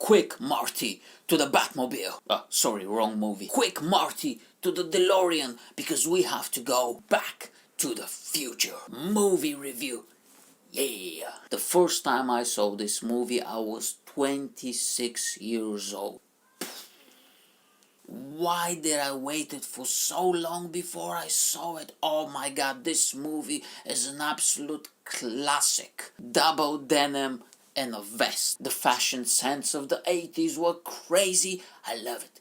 Quick, Marty, to the Batmobile. Sorry, wrong movie. Quick, Marty, to the DeLorean, because we have to go back to the future. Movie review. Yeah. The first time I saw this movie, I was 26 years old. Why did I waited for so long before I saw it? Oh my god, this movie is an absolute classic. Double denim and a vest. The fashion sense of the 80s were crazy. I love it.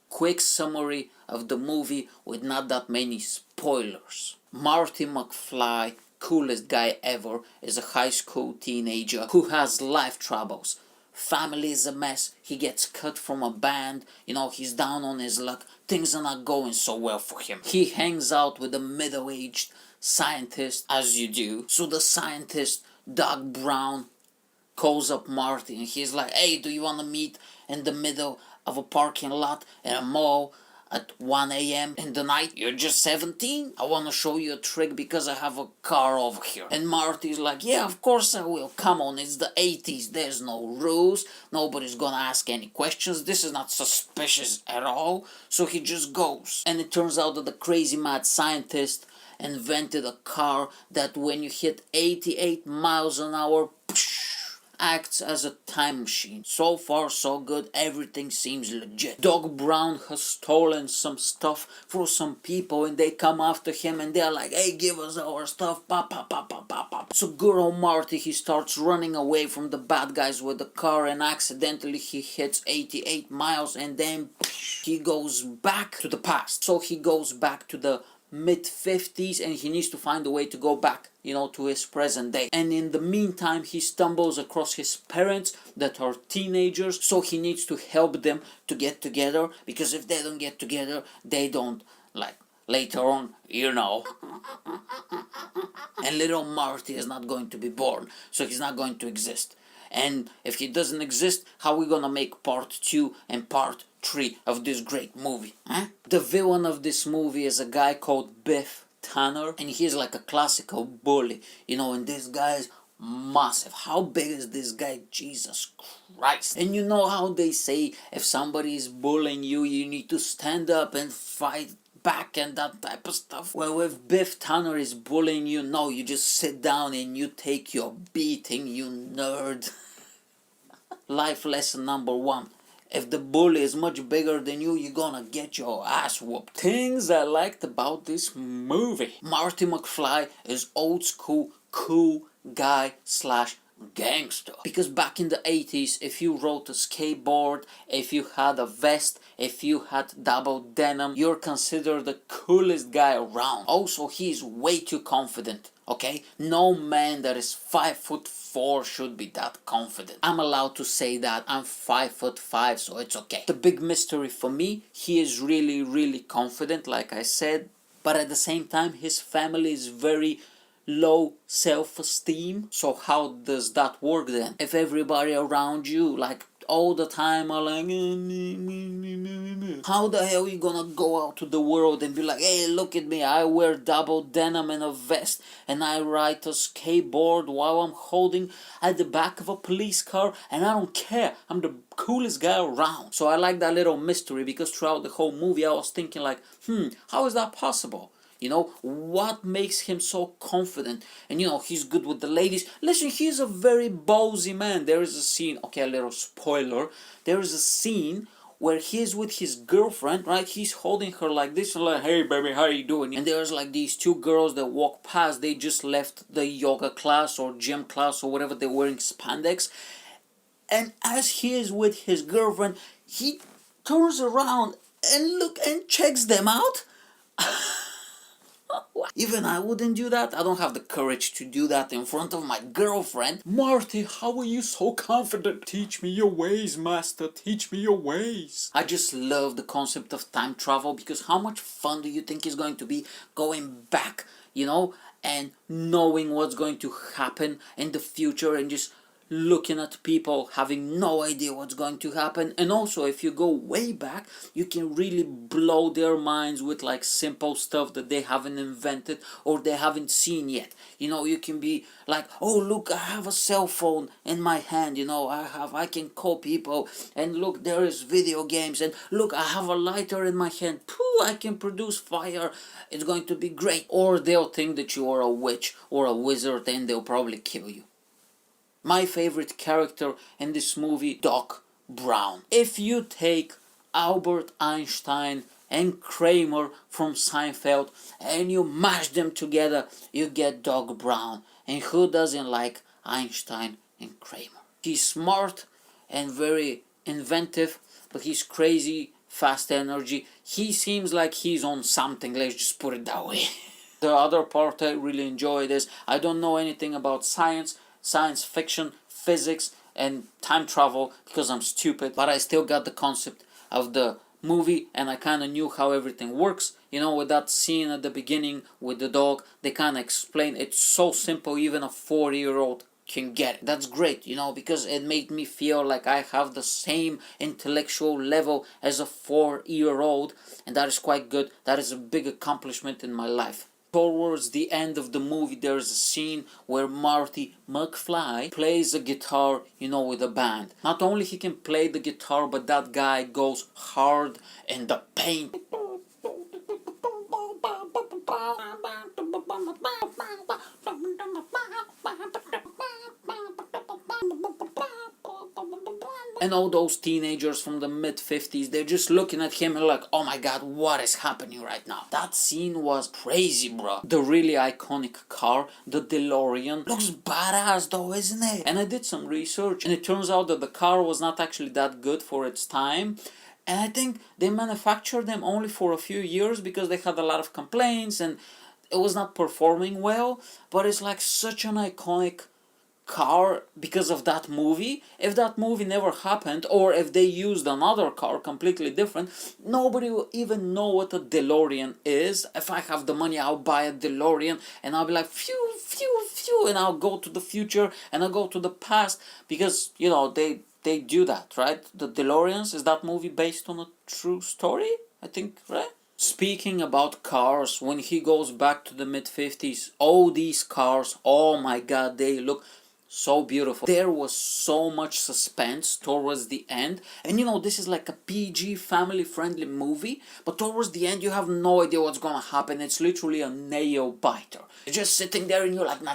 Quick summary of the movie with not that many spoilers. Marty McFly, coolest guy ever, is a high school teenager who has life troubles. Family is a mess, he gets cut from a band, he's down on his luck, things are not going so well for him. He hangs out with a middle-aged scientist, as you do. So the scientist, Doc Brown, calls up Marty and he's like, hey, do you want to meet in the middle of a parking lot in a mall at 1 a.m. in the night? You're just 17? I want to show you a trick because I have a car over here. And Marty's like, yeah, of course I will. Come on, it's the 80s. There's no rules. Nobody's gonna ask any questions. This is not suspicious at all. So he just goes. And it turns out that the crazy mad scientist invented a car that when you hit 88 miles an hour, acts as a time machine. So far so good, everything seems legit. Doc Brown has stolen some stuff for some people and they come after him and they're like, hey, give us our stuff, pop, pop, pop, pop, pop, pop. So good old Marty, he starts running away from the bad guys with the car and accidentally he hits 88 miles and then he goes back to the past. So he goes back to the mid-50s and he needs to find a way to go back, to his present day. And in the meantime, he stumbles across his parents that are teenagers, so he needs to help them to get together, because if they don't get together, they don't, later on, and little Marty is not going to be born, so he's not going to exist. And if he doesn't exist, how are we gonna make part 2 and part 3 of this great movie? The villain of this movie is a guy called Biff Tanner, and he's like a classical bully, and this guy is massive. How big is this guy? Jesus Christ. And you know how they say if somebody is bullying you, you need to stand up and fight back and that type of stuff. Well, if Biff Tanner is bullying you, no, you just sit down and you take your beating, you nerd. Life lesson number 1. If the bully is much bigger than you, you're gonna get your ass whooped. Things I liked about this movie. Marty McFly is old school, cool guy / gangster. Because back in the 80s, if you rode a skateboard, if you had a vest, if you had double denim, you're considered the coolest guy around. Also, he's way too confident. Okay? No man that is 5'4" should be that confident. I'm allowed to say that. I'm 5'5", so it's okay. The big mystery for me, he is really, really confident, like I said, but at the same time, his family is very low self-esteem. So how does that work then? If everybody around you, all the time are like, how the hell are you gonna go out to the world and be like, hey, look at me, I wear double denim and a vest and I ride a skateboard while I'm holding at the back of a police car and I don't care, I'm the coolest guy around. So I like that little mystery, because throughout the whole movie I was thinking how is that possible? What makes him so confident? And he's good with the ladies. Listen, he's a very ballsy man. There is a scene, okay, a little spoiler. There is a scene where he's with his girlfriend, right? He's holding her like this and like, hey baby, how you doing? And there's these 2 girls that walk past. They just left the yoga class or gym class or whatever. They're wearing spandex. And as he is with his girlfriend, he turns around and checks them out. Even I wouldn't do that. I don't have the courage to do that in front of my girlfriend. Marty, how are you so confident? Teach me your ways, master. Teach me your ways. I just love the concept of time travel, because how much fun do you think is going to be going back, and knowing what's going to happen in the future and just looking at people having no idea what's going to happen. And also, if you go way back, you can really blow their minds with like simple stuff that they haven't invented or they haven't seen yet. You know, you can be like, oh look, I have a cell phone in my hand, you know, I can call people, and look, there is video games, and look, I have a lighter in my hand, pooh, I can produce fire, it's going to be great. Or they'll think that you are a witch or a wizard and they'll probably kill you. My favorite character in this movie, Doc Brown. If you take Albert Einstein and Kramer from Seinfeld and you mash them together, you get Doc Brown. And who doesn't like Einstein and Kramer? He's smart and very inventive, but he's crazy, fast energy. He seems like he's on something, let's just put it that way. The other part I really enjoyed is, I don't know anything about science fiction, physics, and time travel because I'm stupid, but I still got the concept of the movie and I kind of knew how everything works. You know, with that scene at the beginning with the dog, they kind of explain it's so simple, even a 4-year-old can get it. That's great, you know, because it made me feel like I have the same intellectual level as a 4-year-old, and that is quite good. That is a big accomplishment in my life. Towards the end of the movie, there's a scene where Marty McFly plays a guitar, you know, with a band. Not only he can play the guitar, but that guy goes hard in the paint. And all those teenagers from the mid-50s, they're just looking at him and like, oh my god, what is happening right now? That scene was crazy, bro. The really iconic car, the DeLorean, looks badass though, isn't it? And I did some research, and it turns out that the car was not actually that good for its time. And I think they manufactured them only for a few years because they had a lot of complaints and it was not performing well. But it's like such an iconic car because of that movie. If that movie never happened, or if they used another car completely different, nobody will even know what a DeLorean is. If I have the money, I'll buy a DeLorean and I'll be like phew phew phew, and I'll go to the future and I'll go to the past, because you know they do that, right? The DeLoreans, is that movie based on a true story, I think, right? Speaking about cars, when he goes back to the mid-50s, all these cars, oh my god, they look so beautiful. There was so much suspense towards the end, and you know, this is like a PG family friendly movie, but towards the end you have no idea what's gonna happen. It's literally a nail biter. You're just sitting there and you're like, no,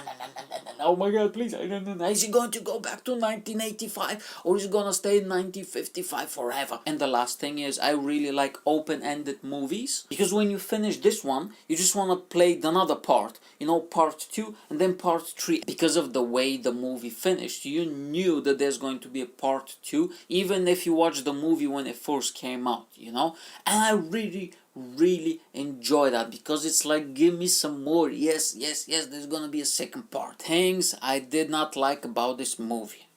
oh my god, please, is he going to go back to 1985 or is he gonna stay in 1955 forever? And the last thing is, I really like open-ended movies, because when you finish this one, you just want to play another part, you know, part 2 and then part 3. Because of the way the movie finished, you knew that there's going to be a part 2, even if you watched the movie when it first came out, you know. And I really enjoy that, because it's like, give me some more. Yes, there's gonna be a second part. Things I did not like about this movie.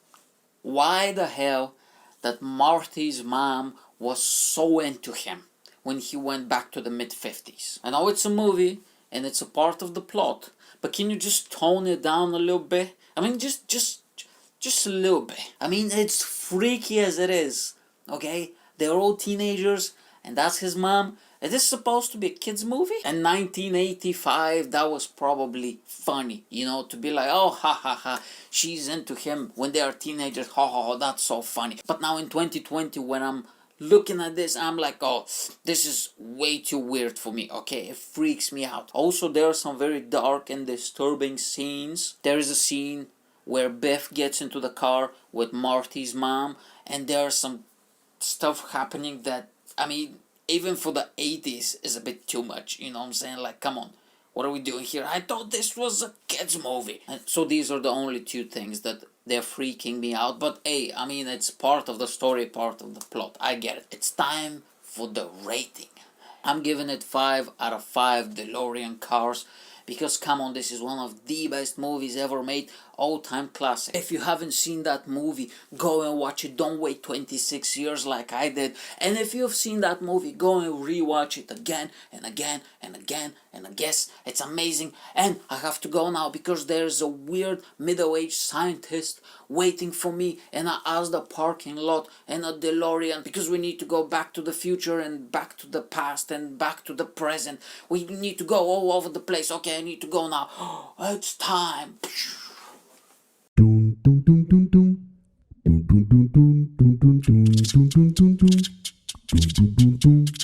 Why the hell that Marty's mom was so into him when he went back to the mid-50s? I know it's a movie and it's a part of the plot, but can you just tone it down a little bit? I mean, just a little bit. I mean, it's freaky as it is, okay? They're all teenagers and that's his mom. Is this supposed to be a kid's movie? In 1985, that was probably funny, you know, to be like, oh, ha, she's into him when they are teenagers, ha, that's so funny. But now in 2020, when I'm looking at this, I'm like, oh, this is way too weird for me, okay? It freaks me out. Also, there are some very dark and disturbing scenes. There is a scene where Beth gets into the car with Marty's mom, and there's some stuff happening that, I mean, even for the 80s is a bit too much, you know what I'm saying? Like, come on, what are we doing here? I thought this was a kid's movie. And so these are the only two things that they're freaking me out. But hey, I mean, it's part of the story, part of the plot. I get it. It's time for the rating. I'm giving it 5 out of 5 DeLorean cars, because come on, this is one of the best movies ever made, all-time classic. If you haven't seen that movie, go and watch it. Don't wait 26 years like I did. And if you've seen that movie, go and rewatch it again and again and again and again. It's amazing. And I have to go now because there's a weird middle-aged scientist waiting for me, and I asked the parking lot and a DeLorean because we need to go back to the future and back to the past and back to the present. We need to go all over the place. Okay, I need to go now. It's time. Dun dun dun dun dun. Dun dun dun dun dun dun dun dun dun dun dun. Dun dun dun dun.